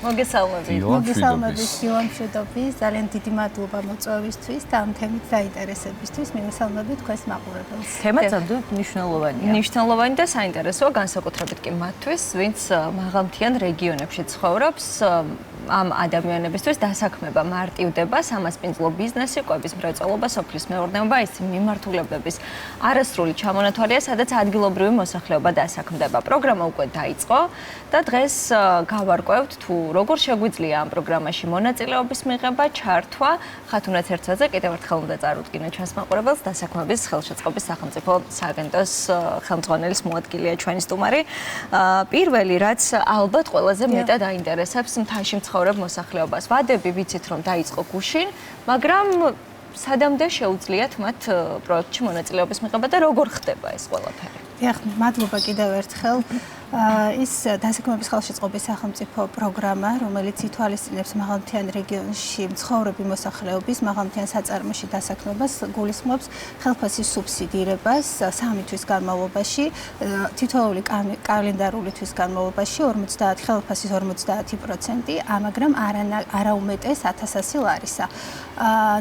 მოგესალმებით გიორგი მშვიდობის, ძალიან დიდი მადლობა მოწვევისთვის და ამ თემით დაინტერესებისთვის. მივესალმებით თქვენს მაყურებელს. თემა ძალიან მნიშვნელოვანია. მნიშვნელოვანი და საინტერესოა, განსაკუთრებით კი მათთვის, ვინც მაღალმთიან რეგიონებში ცხოვრობს. ამ ადამიანებისთვის დასაქმება მარტივდება, სამასპინძლო ბიზნესი, კვების მრეწველობა, სოფლის მეურნეობა, ის მიმართულებების არასრული ჩამონათვალია, სადაც ადგილობრივი მოსახლეობა დასაქმდება. პროგრამა უკვე დაიწყო და დღეს გავარკვევთ თუ როგორ შეგვიძლია ამ პროგრამაში მონაწილეობის მიღება, ჩართვა. ხათუნაც ერთსაზე კიდევ ერთხელ უნდა წარუდგინოთ ჩვენს მაყურებელს დასაქმების ხელშეწყობის სახელმწიფო სააგენტოს ხელმძღვანელის მოადგილეა ჩვენი სტუმარი. პირველი რაც ალბათ ყველაზე მეტად აინტერესებს მთაში მცხოვრებ მოსახლეობას. ვადები ვიცით რომ დაიწყო გუშინ, მაგრამ სადამდე შეუძლიათ მათ პროექტში მონაწილეობის მიღება და როგორ ხდება ეს ყველაფერი? დიახ, მადლობა კიდევ ერთხელ. ის დასაქმების ხელშეწყობის სახელმწიფო პროგრამა, რომელიც ითვალისწინებს მაღალმთიან რეგიონში მცხოვრები მოსახლეობის მაღალმთიან საწარმოში დასაქმებას, გულისხმობს ხელფასის სუბსიდირებას 3 თვის განმავლობაში, თითოეული კალენდარული თვის განმავლობაში 50 ხელფასის 50%, მაგრამ არა უმეტეს 1000 ლარისა.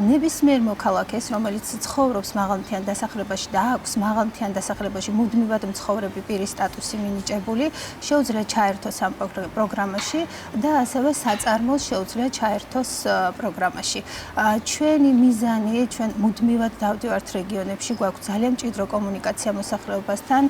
ნებისმიერ მოქალაქეს, რომელიც ცხოვრობს მაღალმთიან დასახლებაში და აქვს მაღალმთიან დასახლებაში მუდმივად მცხოვრები პირის სტატუსი მინიჭებული, შეუძლია ჩაერთოს ამ პროგრამაში და ასევე საწარმოს შეუძლია ჩაერთოს პროგრამაში. ჩვენი მიზანი, ჩვენ მუდმივად დავდივართ რეგიონებში, გვაქვს ძალიან მჭიდრო კომუნიკაცია მოსახლეობასთან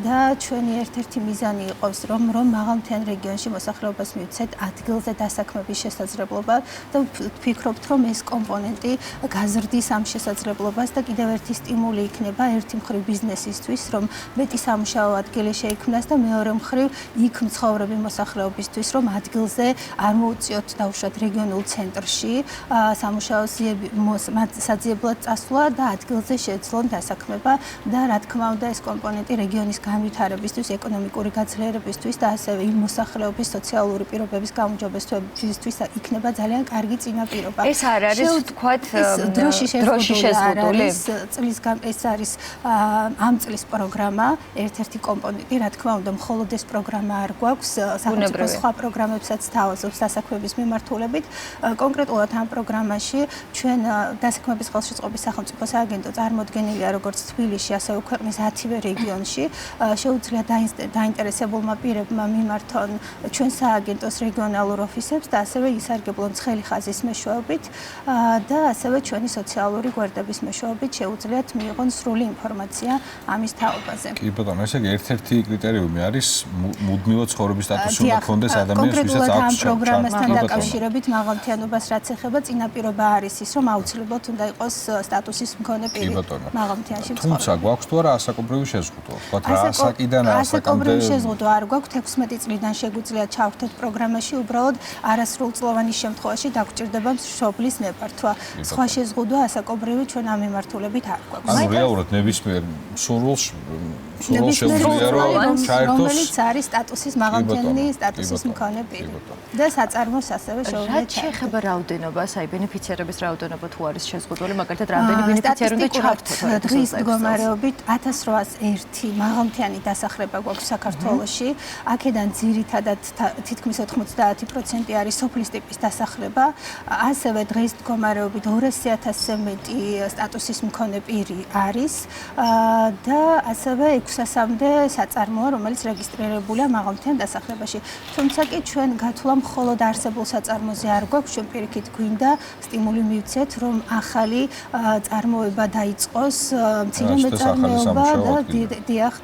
და ჩვენი ერთ-ერთი მიზანი იყოს, რომ მაღალმთიან რეგიონში მოსახლეობას მივცეთ ადგილზე დასაქმების შესაძლებლობა და ვფიქრობთ, რომ ეს კომპონენტი გაზრდის ამ შესაძლებლობას და კიდევ ერთი სტიმული იქნება ერთი მხრივ ბიზნესისთვის, რომ მეტი სამუშაო ადგილი შეიქმნას და მეორე მხრივ იქ მცხოვრები მოსახლეობისთვის, რომ ადგილზე არ მოუწიოთ დაუშვათ რეგიონულ ცენტრში სამუშაო საძიებლად წასვლა და ადგილზე შეეძლონ დასაქმება და რა თქმა უნდა ეს კომპონენტი რეგიონის განვითარებისთვის, ეკონომიკური გაძლიერებისთვის და ასევე იმ მოსახლეობის სოციალური პირობების გაუმჯობესებისთვის იქნება ძალიან კარგი წინაპირობა. ეს არ არის ვთქვათ დროში შეზღუდული ეს არის ამ წლის პროგრამა, ერთ-ერთი კომპონენტი, რა თქმა უნდა, მხოლოდ ეს პროგრამა არ გვაქვს, სახელმწიფო სხვა პროგრამებსაც თავაზობს დასაქმების მიმართულებით. კონკრეტულად ამ პროგრამაში ჩვენ დასაქმების ხელშეწყობის სახელმწიფო სააგენტო წარმოდგენილია როგორც თბილისში, ასევე ქვეყნის 10-ვე რეგიონში. შეუძლია დაინტერესებულმა პირებმა მიმართონ ჩვენ სააგენტოს რეგიონალურ ოფისებს და ასევე ისარგებლონ ცხელი ხაზის მეშვეობით და ასევე ჩვენი სოციალური გვერდების მეშვეობით შეუძლიათ მიიღონ სრული ინფორმაცია ამის თაობაზე. კი ბატონო, ესე იგი ერთ-ერთი კრიტერიუმი არის მუდმივად ცხოვრების სტატუსი უნდა ქონდეს ადამიანს, ვისაც აქვს ამ პროგრამასთან დაკავშირებით მაღალმთიანობას რაც ეხება, წინაპირობა არის ის, რომ აუცილებლად უნდა იყოს სტატუსის მქონე პირი მაღალმთიანში მცხოვრები. თუმცა გვაქვს თუ არა ასაკობრივი შეზღუდვა? ვთქვათ რა ასაკიდან ასაკამდე? ასაკობრივი შეზღუდვა არ გვაქვს, 16 წლიდან შეგვიძლია ჩავერთოთ პროგრამაში, უბრალოდ არასრულწლოვანის შემთხვევაში დაგვჭირდება მშობლის ნებართვა. სხვა შეზღუდვა ასაკობრივი ჩვენ ამ მიმართულებით არ გვაქვს. ანუ რეალურად ნებისმიერ სურვილს შეუძლია რომ ჩაერთოს, რომელიც არის სტატუსის მაღალმთიანი სტატუსის მქონე პირი. და საწარმოს ასევე შეუძლია ჩაერთოს. რა შეეხება რაოდენობას, აი ბენეფიციარების რაოდენობა თუ არის შეზღუდული, მაგალითად რამდენი ბენეფიციარი უნდა ჩაერთოს? დღის მდგომარეობით 1801 მაღალმთიანი დასახლება გვაქვს საქართველოში. აქედან ძირითადად თითქმის 90% არის სოფლის ტიპის დასახლება. ასევე დღის მდგომარეობით 200,000-ზე მეტი სტატუსის მქონე პირი არის და ასევე 600-მდე საწარმოა, რომელიც რეგისტრირებულია მაღალმთიან დასახლებაში. თუმცა კი ჩვენ გათვლა მხოლოდ არსებულ საწარმოზე არ გვაქვს, ჩვენ პირიქით გვინდა სტიმული მივცეთ, რომ ახალი წარმოება დაიწყოს, მცირე მეწარმეობა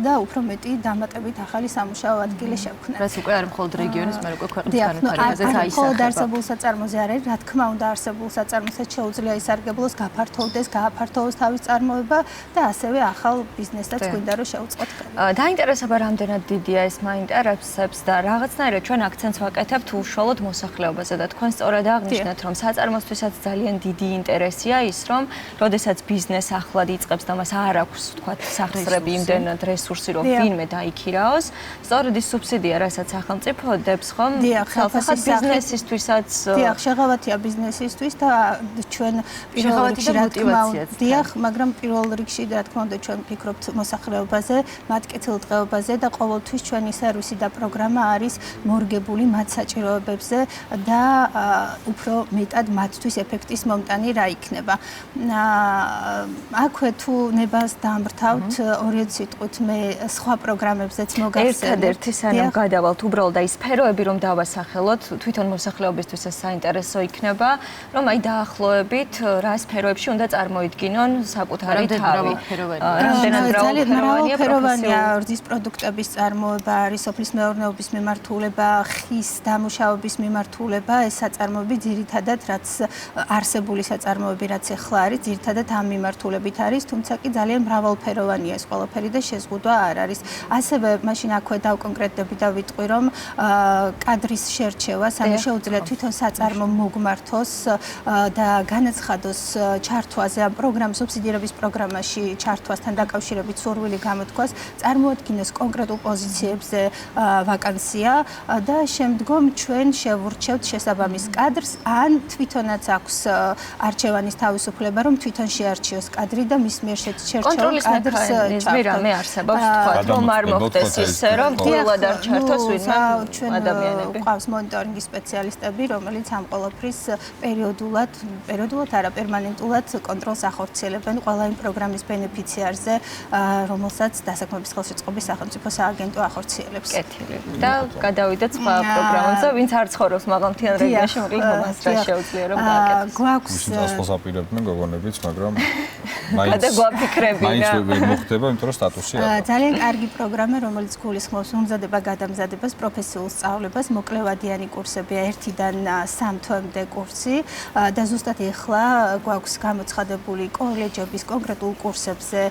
და უფრო მეტი დამატებით ახალი სამუშაო ადგილი შევქმნათ. რაც უკვე არ მხოლოდ რეგიონის, მაგრამ უკვე ქვეყნის განვითარებაზეც აისახება. მხოლოდ არსებულ საწარმოზე არ არის, რა თქმა უნდა, არსებულ საწარმოსაც შეუძლია ისარგებლოს, გააფართოვოს თავის წარმოება და ასევე ახალ ბიზნესსაც გვინდა რომ შევწყოთ ხელი. დაინტერესება რამდენად დიდია ეს მაინტერესებს და რაღაცნაირად ჩვენ აქცენტს ვაკეთებთ უშუალოდ მოსახლეობაზე და თქვენ სწორად აღნიშნეთ, რომ საწარმოსთვისაც ძალიან დიდი ინტერესია ის, რომ როდესაც ბიზნეს ახლად იწყებს და მას არ აქვს, ვთქვათ, სახსრები იმდენად რესურსი, რომ ვინმე დაიქირაოს, სწორედ ის სუბსიდია, რასაც სახელმწიფო დებს, ხომ? ხელფასად ბიზნესისთვისაც. დიახ, შეღავათია ბიზნესისთვის და ჩვენ პირველ რიგში რა თქმა უნდა, მაგრამ პირველ რიგში რა თქმა უნდა ჩვენ ვფიქრობთ მოსახლეობაზე, მათ კეთილდღეობაზე და ყოველთვის ჩვენი სერვისი და პროგრამა არის მორგებული მათ საჭიროებებზე და უფრო მეტად მათთვის ეფექტის მომტანი რა იქნება. აქვე თუ ნებას დამრთავთ ორი სიტყვით მე სხვა პროგრამებზეც მოგახსენებთ. ერთადერთი სანამ გადავალთ უბრალოდ აი სფეროები რომ დავასახელოთ, თვითონ მოსახლეობისთვის ეს საინტერესო იქნება, რომ აი დაახლოებით რა სფეროებში უნდა წარმოიდგინონ საკუთარი თავი. რამდენად მრავალფეროვანია რძის პროდუქტების წარმოება, არის სოფლის მეურნეობის მიმართულება, ხის დამუშავების მიმართულება, ეს საწარმოები ძირითადად რაც არსებული საწარმოები რაც ახლა არის, ძირითადად ამ მიმართულებით არის, თუმცა კი ძალიან მრავალფეროვანია ეს ყველაფერი და შეზღუდვა არ არის. ასევე მაშინ აქვე დავკონკრეტდები და ვიტყვი, რომ კადრის შერჩევას, ანუ შეუძლია თვითონ საწარმო მოგმართოს და განაცხადოს ჩართვაზე ამ სუბსიდირების პროგრამაში ჩართვასთან დაკავშირებით სურვილი გამოთქვას, წარმოადგინოს კონკრეტულ პოზიციებზე ვაკანსია და შემდგომ ჩვენ შევურჩევთ შესაბამის კადრს, ან თვითონაც აქვს არჩევანის თავისუფლება, რომ თვითონ შეარჩიოს კადრი და მის მიერ შერჩეულ კადრს ჩართოს. რამე არსებობს თქვა, რომ არ მოხდეს ისე, რომ გულად არ ჩართოს ვინმე ადამიანები. ყავს მონიტორინგის სპეციალისტები, რომელიც ამ ყველაფრის პერიოდულად არა პერმანენტულად კონტროლს ახორციელებენ ყველა იმ პროგრამის ბენეფიციარზე, რომელსაც დასაქმების ხელშეწყობის სახელმწიფო სააგენტო ახორციელებს. კეთილი. და გადავიდეთ სხვა პროგრამებზე, ვინც არ ცხოვრობს მაღალმთიან რეგიონში, მოკლედ მას რა შეუძლია რომ გააკეთოს. გვაქვს წასვლას აპირებდნენ გოგონებიც, მაგრამ და გვაფიქრებინა. მაინც ვერ მოხდება, იმიტომ რომ სტატუსი აქვს. ძალიან კარგი პროგრამა, რომელიც გულისხმობს უმზადება-გადამზადებას, პროფესიულ სწავლებას, მოკლევადიანი კურსებია 1-დან 3 თვემდე კურსი და ზუსტად ეხლა გვაქვს გამოცხადებული კოლეჯების კონკრეტულ კურსებზე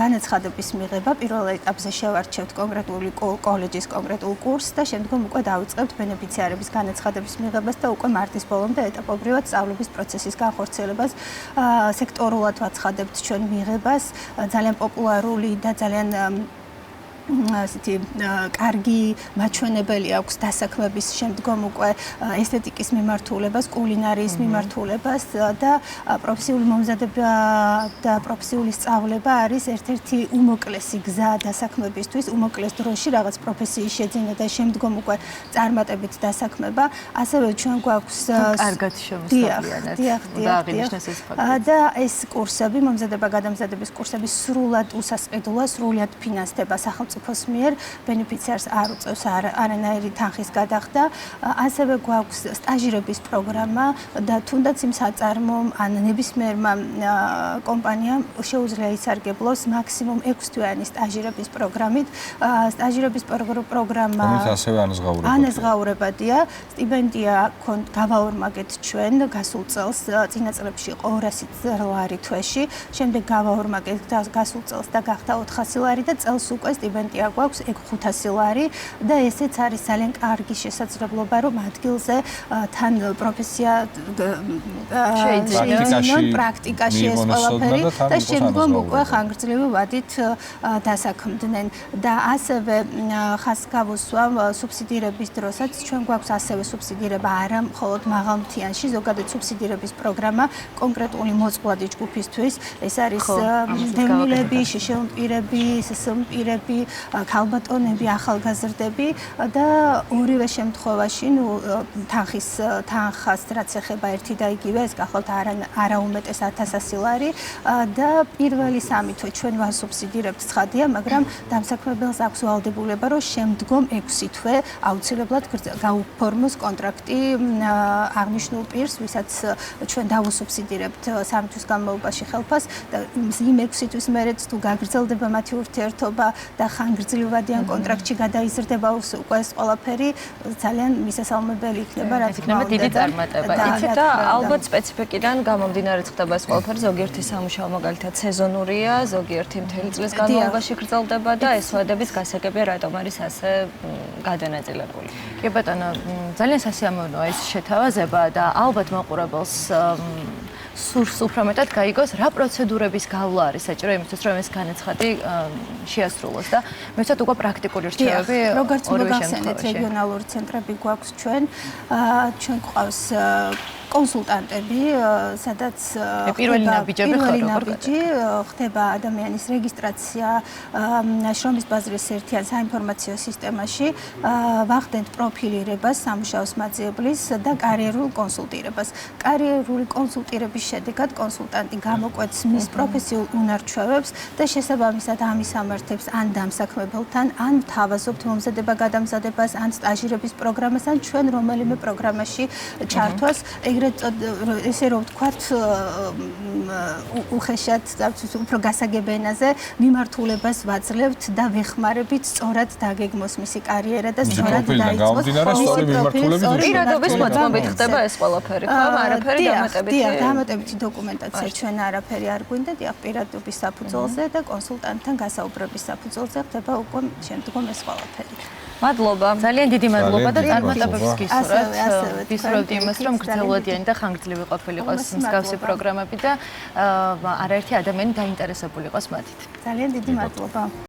განაცხადების მიღება. პირველ ეტაპზე შევარჩევთ კონკრეტული კოლეჯის კონკრეტულ კურსს და შემდგომ უკვე დავიწყებთ ბენეფიციარების განაცხადების მიღებას და უკვე მარტის ბოლომდე ეტაპობრივად სწავლების პროცესის განხორციელებას სექტორულად ვაცხადებთ ჩვენ მიღებას. ძალიან პოპულარული და ძალიან ასეთი კარგი მაჩვენებელი აქვს დასაქმების შემდგომ უკვე ესთეტიკის მიმართულებას, კულინარიის მიმართულებას და პროფესიული მომზადება და პროფესიული სწავლება არის ერთ-ერთი უმოკლესი გზა დასაქმებისთვის, უმოკლეს დროში რაღაც პროფესიის შეძენა და შემდგომ უკვე წარმატებით დასაქმება. ასევე ჩვენ გვაქვს კარგად შემოსავლიანად დააღნიშნეს ეს ფაქტი. და ეს კურსები, მომზადება-გადამზადების კურსები სრულად უსასყიდოა, სრულად ფინანსდება სახელმწიფოს მიერ, ბენეფიციარს არ უწევს არანაირი თანხის გადახდა. ასევე გვაქვს სტაჟირების პროგრამა და თუნდაც იმ საწარმომ ან ნებისმიერმა კომპანიამ შეუძლია ისარგებლოს მაქსიმუმ 6 თვიანი სტაჟირების პროგრამით. სტაჟირების პროგრამა ანაზღაურებადია. სტიპენდია გავაორმაგეთ ჩვენ გასულ წელს, წინა წლებში იყო 200 ლარი თვეში, შემდეგ გავაორმაგეთ გასულ წელს და გახდა 400 ლარი და წელს უკვე სტიპენდია გვაქვს 500 ლარი და ესეც არის ძალიან კარგი შესაძლებლობა, რომ ადგილზე თან პროფესია შეიძინონ პრაქტიკაში ეს ყველაფერი და შემდგომ უკვე ხანგრძლივი ვადით დასაქმდნენ. და ასევე ხას გავუსვამ სუბსიდირების დროსაც ჩვენ გვაქვს ასევე სუბსიდირება არა მხოლოდ მაღალმთიანში, ზოგადად სუბსიდირების პროგრამა კონკრეტული მოწყვლადი ჯგუფისთვის. ეს არის დევნილები, შიშეულპირები, სსმპირები, ქალბატონები, ახალგაზრდები და ორივე შემთხვევაში თანხას რაც ეხება ერთი და იგივე, ეს გახლავთ არაუმეტეს 1100 ლარი და პირველი 3 თვე ჩვენ ვასუბსიდირებთ ცხადია, მაგრამ დამსაქმებელს აქვს ვალდებულება, რომ შემდგომ 6 თვე აუცილებლად გაუფორმოს კონტრაქტი აღნიშნულ პირს, ვისაც ჩვენ დავუსუბსიდირებთ 3 თვის განმავლობაში ხელფას და იმ 6 თვის მერეც თუ გაგრძელდება მათი ურთიერთობა და ხანგრძლივადიან კონტრაქტში გადაიზრდება უკვე ეს ყველაფერი ძალიან მისასალმებელი იქნება, რაც იქნება დიდი წარმატება. იცით და ალბათ სპეციფიკიდან გამომდინარე ხდება ეს ყველაფერი, ზოგიერთი სამუშაო მაგალითად სეზონურია, ზოგიერთი მთელი წლის განმავლობაში გრძელდება და ეს ვადების გასაგებია, რატომ არის ასე გადანაწილებული. კი ბატონო, ძალიან სასიამოვნოა ეს შეთავაზება და ალბათ მაყურებელს სურს უფრო მეტად გაიგოს, რა პროცედურების გავლა არის საჭირო იმისთვის, რომ ეს განაცხადი შეასრულოს და მე ვთქვათ უკვე პრაქტიკული რჩევები როგორც მოგახსენეთ, რეგიონალური ცენტრები გვაქვს ჩვენ. ჩვენ გვყავს კონსულტანტები, სადაც პირველი ნაბიჯები ხდება ადამიანის რეგისტრაცია შრომის ბაზრის ერთიან საინფორმაციო სისტემაში, ვახდენთ პროფილირებას სამუშაოს მაძიებლის და კარიერულ კონსულტირებას. კარიერული კონსულტირების შედეგად კონსულტანტი გამოკვეთს მის პროფესიულ უნარჩვევებს და შესაბამისად ამისამართებს ან დამსაქმებელთან, ან თავაზობთ მომზადება-გადამზადებას, ან სტაჟირების პროგრამას, ან ჩვენ რომელიმე პროგრამაში ჩართვას, ეგრეთ ესე რომ ვთქვათ, უხეშად უფრო გასაგებ ენაზე მიმართულებას ვაძლევთ და ვეხმარებით სწორად დაგეგმოს მისი კარიერა და სწორად დაიწყოს პირადობის მოწმობით ხდება ეს ყველაფერი, ხო? არაფერი დამატებითი. დიახ, დამატებითი დოკუმენტაცია ჩვენ არაფერი არ გვინდა, დიახ, პირადობის საფუძველზე და კონსულტანტთან გასაუბრების საფუძველზე ხდება უკვე შემდგომ ეს ყველაფერი. მადლობა. ძალიან დიდი მადლობა და წარმატებებს გისურვებთ. ვისურვებთ იმას, რომ გრძელვადიანი და ხანგრძლივი ყოფილიყოს მსგავსი პროგრამები და არაერთი ადამიანი დაინტერესებული იყოს მათით. ძალიან დიდი მადლობა.